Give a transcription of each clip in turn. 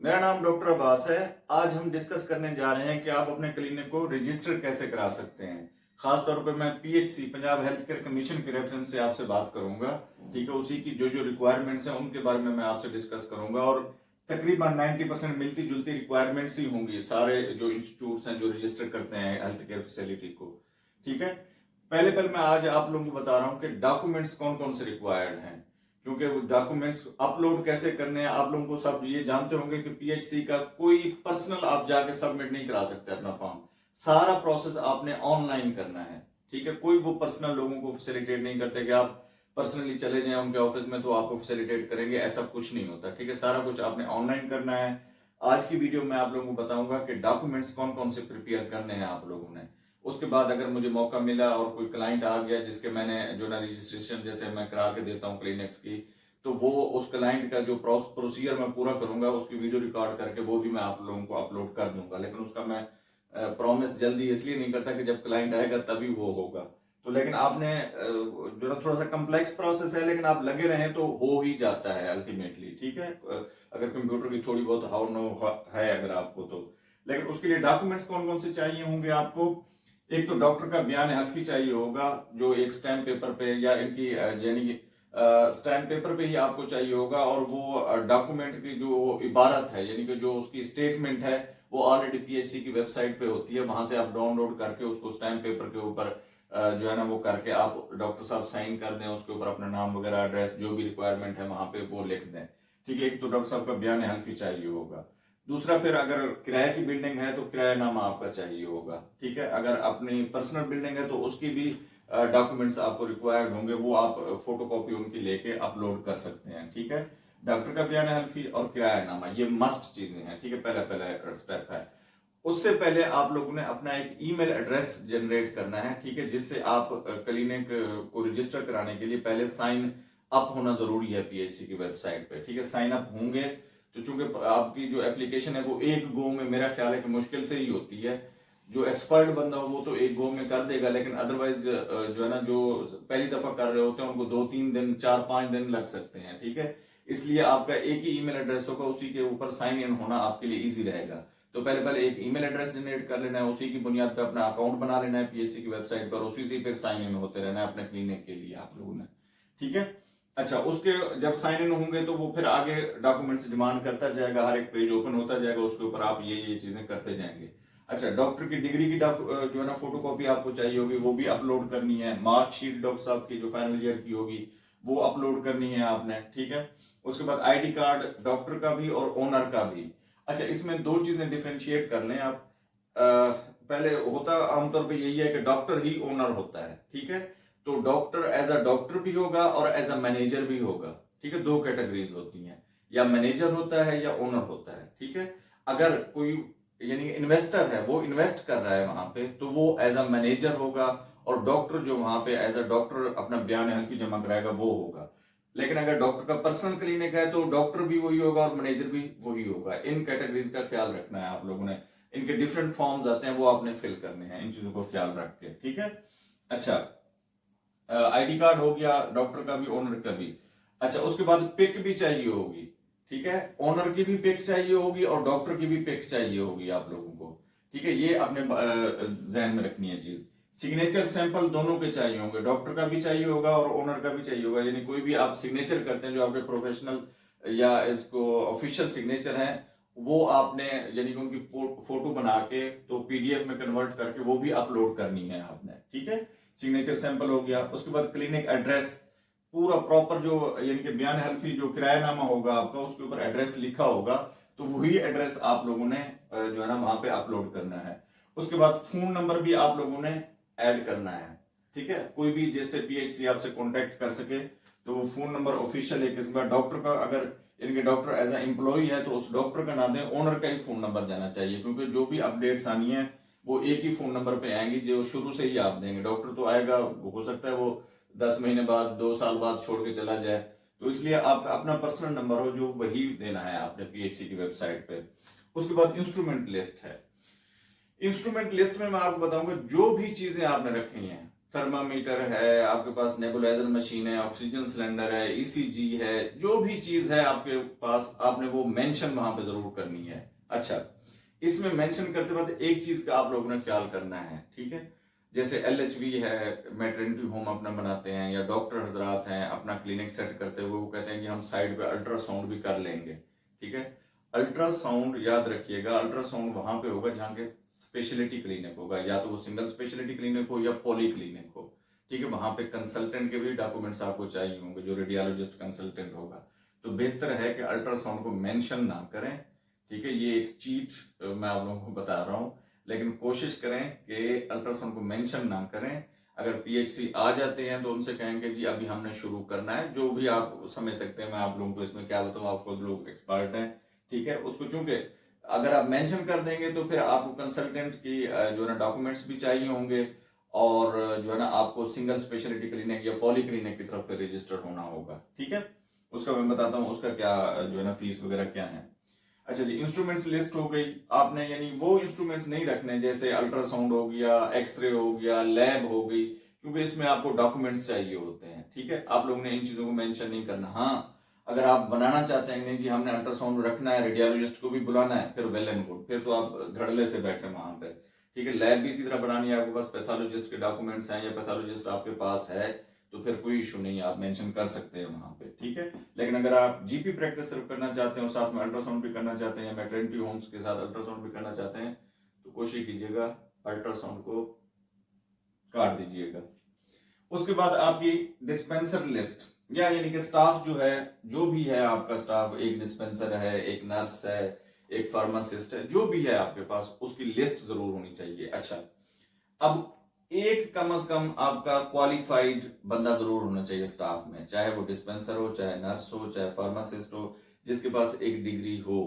मेरा नाम डॉक्टर अब्बास है। आज हम डिस्कस करने जा रहे हैं कि आप अपने क्लिनिक को रजिस्टर कैसे करा सकते हैं। खासतौर पर मैं PHC Punjab health care commission के रेफरेंस से आपसे बात करूंगा। ठीक है, उसी की जो जो रिक्वायरमेंट्स हैं उनके बारे में मैं आपसे डिस्कस करूंगा और तकरीबन 90% मिलती जुलती रिक्वायरमेंट्स ही होंगी सारे जो इंस्टीट्यूट्स हैं जो रजिस्टर करते हैं हेल्थ केयर फैसिलिटी को। ठीक है, पहले मैं आज आप लोगों को बता रहा हूँ कि डॉक्यूमेंट्स कौन कौन से रिक्वायर्ड हैं, क्योंकि वो डॉक्यूमेंट्स अपलोड कैसे करने हैं। आप लोगों को सब ये जानते होंगे कि पीएचसी का कोई पर्सनल आप जाके सबमिट नहीं करा सकते अपना फॉर्म। सारा प्रोसेस आपने ऑनलाइन करना है। ठीक है, कोई वो पर्सनल लोगों को फैसिलिटेट नहीं करते कि आप पर्सनली चले जाएं उनके ऑफिस में तो आपको फैसिलिटेट करेंगे, ऐसा कुछ नहीं होता। ठीक है, सारा कुछ आपने ऑनलाइन करना है। आज की वीडियो में आप लोगों को बताऊंगा कि डॉक्यूमेंट्स कौन कौन से प्रिपेयर करने हैं आप लोगों ने। उसके बाद अगर मुझे मौका मिला और कोई क्लाइंट आ गया जिसके मैंने जो ना रजिस्ट्रेशन जैसे मैं करा के देता हूँ क्लिनिक्स की, तो वो उस क्लाइंट का जो प्रोसीजर मैं पूरा करूंगा उसकी वीडियो रिकॉर्ड करके वो भी मैं आप लोगों को अपलोड कर दूंगा। लेकिन उसका मैं प्रॉमिस जल्दी इसलिए नहीं करता कि जब क्लाइंट आएगा तभी वो होगा। तो लेकिन आपने जो ना थोड़ा सा कम्प्लेक्स प्रोसेस है, लेकिन आप लगे रहें तो हो ही जाता है अल्टीमेटली। ठीक है, अगर कंप्यूटर की थोड़ी बहुत हाउ नो है अगर आपको तो। लेकिन उसके लिए डॉक्यूमेंट्स कौन कौन से चाहिए होंगे आपको। एक तो डॉक्टर का बयान हल्फी चाहिए होगा जो एक स्टैम्प पेपर पे या इनकी यानी स्टैम्प पेपर पे ही आपको चाहिए होगा, और वो डॉक्यूमेंट की जो इबारत है यानी कि जो उसकी स्टेटमेंट है वो ऑलरेडी पीएचसी की वेबसाइट पे होती है। वहां से आप डाउनलोड करके उसको स्टैम्प पेपर के ऊपर जो है ना वो करके आप डॉक्टर साहब साइन कर दें, उसके ऊपर अपना नाम वगैरह एड्रेस जो भी रिक्वायरमेंट है वहां पे वो लिख दें। ठीक है, एक तो डॉक्टर साहब का बयान हल्फी चाहिए होगा। दूसरा, फिर अगर किराए की बिल्डिंग है तो किरायानामा आपका चाहिए होगा। ठीक है, अगर अपनी पर्सनल बिल्डिंग है तो उसकी भी डॉक्यूमेंट्स आपको रिक्वायर्ड होंगे, वो आप फोटोकॉपी उनकी लेके अपलोड कर सकते हैं। ठीक है, डॉक्टर का बयान हल्फी और किरायानामा ये मस्ट चीजें हैं। ठीक है, पहला स्टेप है। उससे पहले आप लोगों ने अपना एक ईमेल एड्रेस जनरेट करना है। ठीक है, जिससे आप क्लिनिक को रजिस्टर कराने के लिए पहले साइन अप होना जरूरी है पीएचसी की वेबसाइट पे। ठीक है, साइन अप होंगे तो चूंकि आपकी जो एप्लीकेशन है वो एक गो में मेरा ख्याल है कि मुश्किल से ही होती है। जो एक्सपर्ट बंदा हो वो तो एक गो में कर देगा, लेकिन अदरवाइज जो है ना जो पहली दफा कर रहे होते हैं उनको 2-3 दिन 4-5 दिन लग सकते हैं। ठीक है, इसलिए आपका एक ही ईमेल एड्रेस होगा, उसी के ऊपर साइन इन होना आपके लिए इजी रहेगा। तो पहले एक ईमेल एड्रेस जनरेट कर लेना है, उसी की बुनियाद पे अपना अकाउंट बना लेना है पीएचसी की वेबसाइट पर, उसी से फिर साइन इन होते रहना है अपने क्लिनिक के लिए आप लोगों ने। ठीक है, अच्छा, उसके जब साइन इन होंगे तो वो फिर आगे डॉक्यूमेंट्स डिमांड करता जाएगा, हर एक पेज ओपन होता जाएगा, उसके ऊपर आप ये चीजें करते जाएंगे। अच्छा, डॉक्टर की डिग्री की जो है ना फोटोकॉपी आपको चाहिए होगी, वो भी अपलोड करनी है। मार्कशीट डॉक्टर साहब की जो फाइनल ईयर की होगी वो अपलोड करनी है आपने। ठीक है, उसके बाद आईडी कार्ड डॉक्टर का भी और ओनर का भी। अच्छा, इसमें दो चीजें डिफ्रेंशिएट कर लें आप। पहले होता आमतौर पे यही है कि डॉक्टर ही ओनर होता है। ठीक है, तो डॉक्टर एज अ डॉक्टर भी होगा और एज अ मैनेजर भी होगा। ठीक है, दो कैटेगरीज होती हैं, या मैनेजर होता है या ओनर होता है। ठीक है, अगर कोई यानी इन्वेस्टर है वो इन्वेस्ट कर रहा है वहां पे तो वो एज अ मैनेजर होगा, और डॉक्टर जो वहां पे एज अ डॉक्टर अपना बयान हल्फी जमा कराएगा वो होगा। लेकिन अगर डॉक्टर का पर्सनल क्लिनिक है तो डॉक्टर भी वही होगा और मैनेजर भी वही होगा। इन कैटेगरीज का ख्याल रखना है आप लोगों ने। इनके डिफरेंट फॉर्म्स आते हैं वो आपने फिल करने हैं, इन चीजों को ख्याल रख के। ठीक है, अच्छा, आईडी कार्ड हो गया डॉक्टर का भी ओनर का भी। अच्छा, उसके बाद पिक भी चाहिए होगी। ठीक है, ओनर की भी पिक चाहिए होगी और डॉक्टर की भी पिक चाहिए होगी आप लोगों को। ठीक है, ये अपने जहन में रखनी है चीज। सिग्नेचर सैंपल दोनों के चाहिए होंगे, डॉक्टर का भी चाहिए होगा और ओनर का भी चाहिए होगा। यानी कोई भी आप सिग्नेचर करते हैं जो आपके प्रोफेशनल या इसको ऑफिशियल सिग्नेचर है, वो आपने यानी कि उनकी फोटो बना के तो पीडीएफ में कन्वर्ट करके वो भी अपलोड करनी है आपने। ठीक है, सिग्नेचर सैंपल हो गया। उसके बाद क्लिनिक एड्रेस पूरा प्रॉपर जो यानी कि बयान हल्फी जो किरायानामा होगा आपका उसके ऊपर एड्रेस लिखा होगा, तो वही एड्रेस आप लोगों ने जो है ना वहां पे अपलोड करना है। उसके बाद फोन नंबर भी आप लोगों ने ऐड करना है। ठीक है, कोई भी जैसे पीएचसी आपसे कॉन्टेक्ट कर सके तो वो फोन नंबर ऑफिशियल है। किसी बार डॉक्टर का अगर इनके डॉक्टर एज ए एम्प्लॉय है तो उस डॉक्टर का ना दें, ओनर का ही फोन नंबर देना चाहिए, क्योंकि जो भी अपडेट्स आनी है वो एक ही फोन नंबर पे आएंगी जो शुरू से ही आप देंगे। डॉक्टर तो आएगा, हो सकता है वो 10 महीने बाद 2 साल बाद छोड़ के चला जाए, तो इसलिए आपका अपना पर्सनल नंबर हो जो वही देना है आपने पीएचसी की वेबसाइट पे। उसके बाद इंस्ट्रूमेंट लिस्ट है। इंस्ट्रूमेंट लिस्ट में मैं आपको बताऊंगा जो भी चीजें आपने रखी हैं थर्मामीटर है, आपके पास नेबुलाइजर मशीन है, ऑक्सीजन सिलेंडर है, ईसीजी है, जो भी चीज है आपके पास, आपने वो मेंशन वहां पे जरूर करनी है। अच्छा, इसमें मेंशन करते वक्त एक चीज का आप लोगों ने ख्याल करना है, ठीक है। जैसे एलएचवी है, मैटरनिटी होम अपना बनाते हैं, या डॉक्टर हजरात हैं अपना क्लिनिक सेट करते हुए वो कहते हैं कि हम साइड पे अल्ट्रासाउंड भी कर लेंगे, ठीक है। अल्ट्रासाउंड याद रखिएगा, अल्ट्रासाउंड वहां पे होगा जहां के स्पेशलिटी क्लिनिक होगा, या तो वो सिंगल स्पेशलिटी क्लिनिक हो या पॉली क्लिनिक हो, ठीक है। वहां पे कंसल्टेंट के भी डॉक्यूमेंट्स आपको चाहिए होंगे, जो रेडियोलॉजिस्ट कंसल्टेंट होगा। तो बेहतर है कि अल्ट्रासाउंड को मेंशन ना करें, ठीक है। ये एक चीज मैं आप लोगों को बता रहा हूं, लेकिन कोशिश करें कि अल्ट्रासाउंड को मेंशन ना करें। अगर पीएचसी आ जाते हैं तो उनसे कहेंगे जी अभी हमने शुरू करना है, जो भी आप समझ सकते हैं, मैं आप लोगों को इसमें क्या बताऊं, आपको लोग एक्सपर्ट हैं, ठीक है। उसको चूंकि अगर आप मेंशन कर देंगे तो फिर आपको कंसल्टेंट की जो है ना डॉक्यूमेंट्स भी चाहिए होंगे, और जो है ना आपको सिंगल स्पेशलिटी क्लिनिक या पॉली क्लिनिक की तरफ पे रजिस्टर्ड होना होगा, ठीक है। उसका मैं बताता हूँ उसका क्या जो है ना फीस वगैरह क्या है। अच्छा जी, इंस्ट्रूमेंट्स लिस्ट हो गई आपने, यानी वो इंस्ट्रूमेंट्स नहीं रखने जैसे अल्ट्रासाउंड हो गया, एक्सरे हो गया, लैब हो गई, क्योंकि इसमें आपको डॉक्यूमेंट्स चाहिए होते हैं, ठीक है। आप लोगों ने इन चीजों को मेंशन नहीं करना। हाँ, अगर आप बनाना चाहते हैं नहीं जी हमने अल्ट्रासाउंड रखना है, रेडियोलॉजिस्ट को भी बुलाना है, फिर वेल एंड गुड, फिर तो आप धड़ल्ले से बैठे वहां पे, ठीक है। लैब भी इसी तरह बनानी है, आपके पास पैथोलॉजिस्ट के डॉक्यूमेंट्स हैं या पैथोलॉजिस्ट आपके पास है, तो फिर कोई इशू नहीं है, आप मेंशन कर सकते हैं वहां पे, ठीक है। लेकिन अगर आप जीपी प्रैक्टिस सिर्फ करना चाहते हैं और साथ में अल्ट्रासाउंड भी करना चाहते हैं, या मैटरनिटी होम्स के साथ अल्ट्रासाउंड भी करना चाहते हैं, तो कोशिश कीजिएगा अल्ट्रासाउंड को काट दीजिएगा। उसके बाद आपकी डिस्पेंसर लिस्ट, या यानी कि स्टाफ जो है, जो भी है आपका स्टाफ, एक डिस्पेंसर है, एक नर्स है, एक फार्मासिस्ट है, जो भी है आपके पास, उसकी लिस्ट जरूर होनी चाहिए। अच्छा, अब एक कम से कम आपका क्वालिफाइड बंदा जरूर होना चाहिए स्टाफ में, चाहे वो डिस्पेंसर हो, चाहे नर्स हो, चाहे फार्मासिस्ट हो, जिसके पास एक डिग्री हो,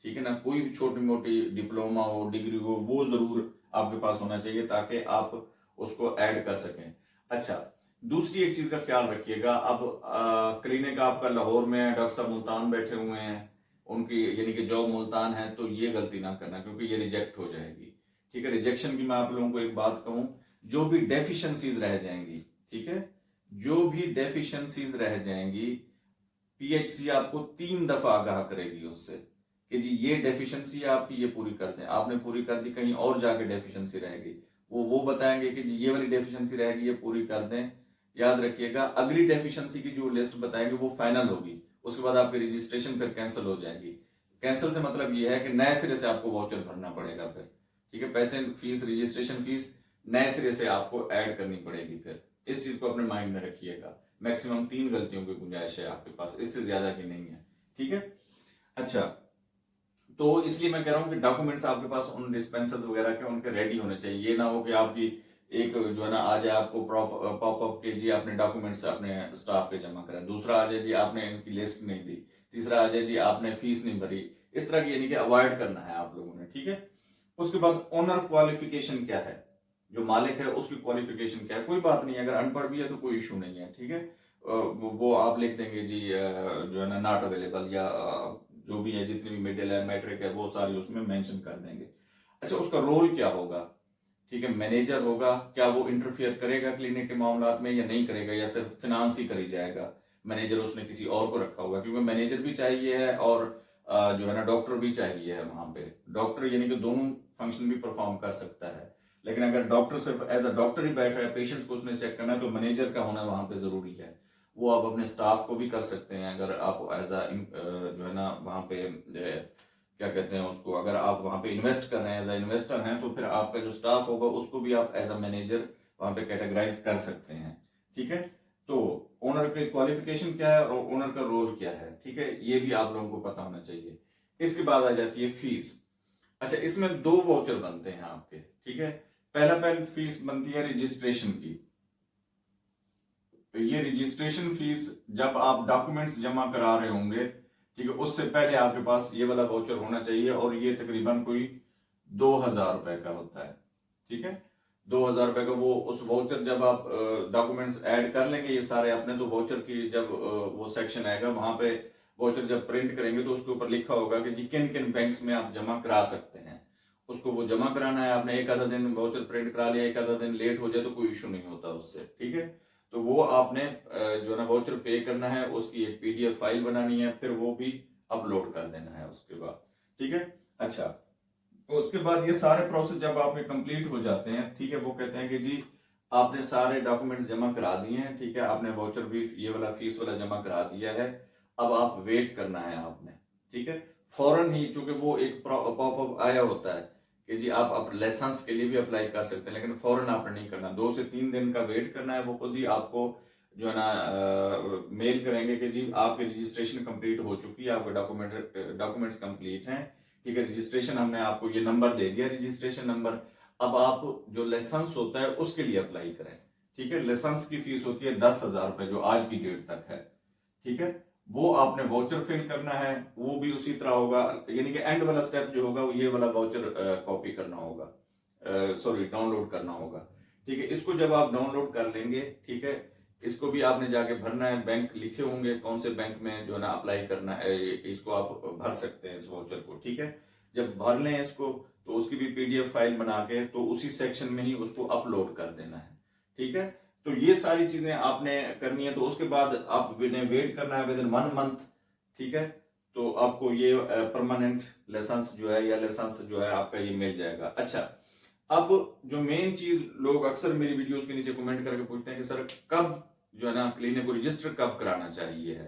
ठीक है ना। कोई भी छोटी मोटी डिप्लोमा हो, डिग्री हो, वो जरूर आपके पास होना चाहिए ताकि आप उसको ऐड कर सकें। अच्छा, दूसरी एक चीज का ख्याल रखिएगा, अब क्लिनिक आपका लाहौर में है, डॉक्टर साहब मुल्तान बैठे हुए हैं, उनकी यानी कि जॉब मुल्तान है, तो ये गलती ना करना क्योंकि ये रिजेक्ट हो जाएगी, ठीक है। रिजेक्शन की मैं आप लोगों को एक बात कहूं, जो भी डेफिशिएंसीज रह जाएंगी, ठीक है, जो भी डेफिशिएंसीज रह जाएंगी, पीएचसी आपको 3 दफा आगाह करेगी उससे कि जी ये डेफिशिएंसी है आपकी, ये पूरी कर दें। आपने पूरी कर दी, कहीं और जाके डेफिशिएंसी रहेगी, वो बताएंगे कि जी ये वाली डेफिशिएंसी रहेगी, ये पूरी कर दें। याद रखिएगा, अगली डेफिशिएंसी की जो लिस्ट बताएंगे वो फाइनल होगी, उसके बाद आपकी रजिस्ट्रेशन फिर कैंसिल हो जाएगी। कैंसिल से मतलब ये है कि नए सिरे से आपको वाउचर भरना पड़ेगा फिर, ठीक है। पैसे, फीस, रजिस्ट्रेशन फीस नए सिरे से आपको ऐड करनी पड़ेगी फिर। इस चीज को अपने माइंड में रखिएगा। मैक्सिमम 3 गलतियों की गुंजाइश है आपके पास, इससे ज्यादा की नहीं है, ठीक है। अच्छा, तो इसलिए मैं कह रहा हूं कि डॉक्यूमेंट्स आपके पास उन डिस्पेंसर्स वगैरह के उनके रेडी होने चाहिए। ये ना हो कि आपकी एक जो है ना आ जाए आपको पॉपअप के जी आपने डॉक्यूमेंट्स अपने स्टाफ के जमा करें, दूसरा आ जाए जी आपने इनकी लिस्ट नहीं दी, तीसरा आ जाए जी आपने फीस नहीं भरी। इस तरह की यानी कि अवॉइड करना है आप लोगों ने, ठीक है। उसके बाद ओनर क्वालिफिकेशन क्या है, जो मालिक है उसकी क्वालिफिकेशन क्या है। कोई बात नहीं, अगर अनपढ़ भी है तो कोई इशू नहीं है, ठीक है। वो आप लिख देंगे जी जो है ना नॉट अवेलेबल, या जो भी है, जितनी भी मिडिल है, मैट्रिक है, वो सारी उसमें मेंशन कर देंगे। अच्छा, उसका रोल क्या होगा, ठीक है। मैनेजर होगा, क्या वो इंटरफियर करेगा क्लिनिक के मामलात में या नहीं करेगा, या सिर्फ फिनांस ही करी जाएगा। मैनेजर उसने किसी और को रखा होगा, क्योंकि मैनेजर भी चाहिए है और जो है ना डॉक्टर भी चाहिए है वहां पे। डॉक्टर यानी कि दोनों फंक्शन भी परफॉर्म कर सकता है, लेकिन अगर डॉक्टर सिर्फ एज अ डॉक्टर ही बैठ रहा है, पेशेंट्स को उसने चेक करना है, तो मैनेजर का होना वहां पे जरूरी है। वो आप अपने स्टाफ को भी कर सकते हैं, अगर आप एज अ जो है ना वहां पे क्या कहते हैं उसको, अगर आप वहां पे इन्वेस्ट कर रहे हैं, एज अ इन्वेस्टर हैं, तो फिर आपका जो स्टाफ होगा उसको भी आप एज अ मैनेजर वहां पे कैटेगराइज कर सकते हैं, ठीक है। तो ओनर के क्वालिफिकेशन क्या है और ओनर का रोल क्या है, ठीक है, ये भी आप लोगों को पता होना चाहिए। इसके बाद आ जाती है फीस। अच्छा, इसमें 2 वाउचर बनते हैं आपके, ठीक है। पहला फीस बनती है रजिस्ट्रेशन की। तो ये रजिस्ट्रेशन फीस जब आप डॉक्यूमेंट्स जमा करा रहे होंगे, ठीक है, उससे पहले आपके पास ये वाला वाउचर होना चाहिए, और ये तकरीबन कोई 2000 रुपए का होता है, ठीक है। 2000 रुपए का वो उस वाउचर जब आप डॉक्यूमेंट्स ऐड कर लेंगे ये सारे अपने, तो वाउचर की जब वो सेक्शन आएगा वहां पे वाउचर जब प्रिंट करेंगे तो उसके ऊपर लिखा होगा कि जी किन किन बैंक्स में आप जमा करा सकते हैं। उसको वो जमा कराना है। आपने एक आधा दिन वाउचर प्रिंट करा लिया, एक आधा दिन लेट हो जाए तो कोई इशू नहीं होता उससे, ठीक है। तो वो आपने जो है ना वाउचर पे करना है, उसकी एक PDF फाइल बनानी है, फिर वो भी अपलोड कर देना है उसके बाद, ठीक है। अच्छा, तो उसके बाद ये सारे प्रोसेस जब आपके कंप्लीट हो जाते हैं, ठीक है, वो कहते हैं कि जी आपने सारे डॉक्यूमेंट्स जमा करा दिए हैं, ठीक है, आपने वाउचर भी ये वाला फीस वाला जमा करा दिया है, अब आप वेट करना है आपने, ठीक है। फौरन ही, चूंकि वो एक पॉपअप आया होता है कि जी आप लाइसेंस के लिए भी अप्लाई कर सकते हैं, लेकिन फौरन आपने नहीं करना, 2 से 3 दिन का वेट करना है। वो खुद ही आपको जो है ना मेल करेंगे कि जी आपकी रजिस्ट्रेशन कंप्लीट हो चुकी है, आपके डॉक्यूमेंट्स कंप्लीट हैं, ठीक है। रजिस्ट्रेशन हमने आपको ये नंबर दे दिया, रजिस्ट्रेशन नंबर। अब आप जो लाइसेंस होता है उसके लिए अप्लाई करें, ठीक है। लाइसेंस की फीस होती है 10,000 रुपए, जो आज की डेट तक है, ठीक है। वो आपने वाउचर फिल करना है, वो भी उसी तरह होगा, यानी कि एंड वाला स्टेप जो होगा वो ये वाला वाउचर कॉपी करना होगा, सॉरी डाउनलोड करना होगा, ठीक है। इसको जब आप डाउनलोड कर लेंगे, ठीक है, इसको भी आपने जाके भरना है। बैंक लिखे होंगे कौन से बैंक में जो है ना अप्लाई करना है, इसको आप भर सकते हैं इस वाउचर को, ठीक है। जब भर लें इसको, तो उसकी भी PDF फाइल बना के तो उसी सेक्शन में ही उसको अपलोड कर देना है, ठीक है। तो ये सारी चीजें आपने करनी है। तो उसके बाद आप वेट करना है विद इन 1 मंथ, ठीक है। तो आपको ये परमानेंट लाइसेंस जो है, या लाइसेंस जो है आपका ये मिल जाएगा। अच्छा, अब जो मेन चीज लोग अक्सर मेरी वीडियोस के नीचे कमेंट करके पूछते हैं कि सर कब जो है ना क्लिनिक को रजिस्टर कब कराना चाहिए है,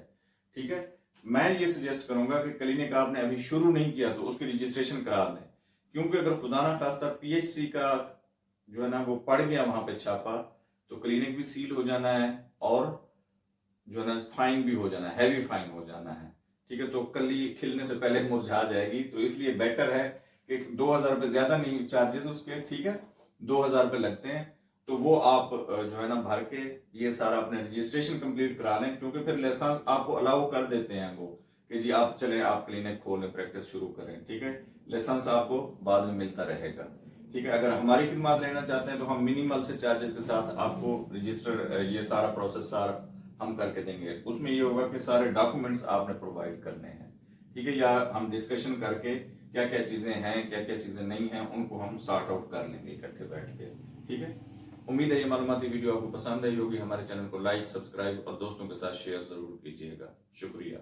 ठीक है। मैं ये सजेस्ट करूंगा कि क्लिनिक आपने अभी शुरू नहीं किया तो उसकी रजिस्ट्रेशन करा दें, क्योंकि अगर खुदा ना खास्ता PHC का जो है ना वो पड़ गया वहां पे छापा, तो क्लिनिक भी सील हो जाना है, और जो है ना फाइन भी हो जाना है, हैवी फाइन हो जाना है, ठीक है। तो कली खिलने से पहले मुरझा जाएगी। तो इसलिए बेटर है कि 2,000 रुपये ज्यादा नहीं चार्जेस उसके, ठीक है, 2,000 रुपये लगते हैं। तो वो आप जो है ना भर के ये सारा अपने रजिस्ट्रेशन कंप्लीट करा लें, क्योंकि फिर लाइसेंस आपको अलाउ कर देते हैं वो कि जी आप चले, आप क्लिनिक खोलें, प्रैक्टिस शुरू करें, ठीक है। लाइसेंस आपको बाद में मिलता रहेगा, ठीक है। अगर हमारी खिदमत लेना चाहते हैं तो हम मिनिमल से चार्जेस के साथ आपको रजिस्टर ये सारा प्रोसेस सारा हम करके देंगे। उसमें ये होगा कि सारे डॉक्यूमेंट्स आपने प्रोवाइड करने हैं, ठीक है, या हम डिस्कशन करके क्या क्या चीजें हैं, क्या क्या चीजें नहीं हैं, उनको हम सॉर्ट आउट कर लेंगे इकट्ठे बैठ के, ठीक है। उम्मीद है ये मालूमाती वीडियो आपको पसंद आई होगी। हमारे चैनल को लाइक, सब्सक्राइब और दोस्तों के साथ शेयर जरूर कीजिएगा। शुक्रिया।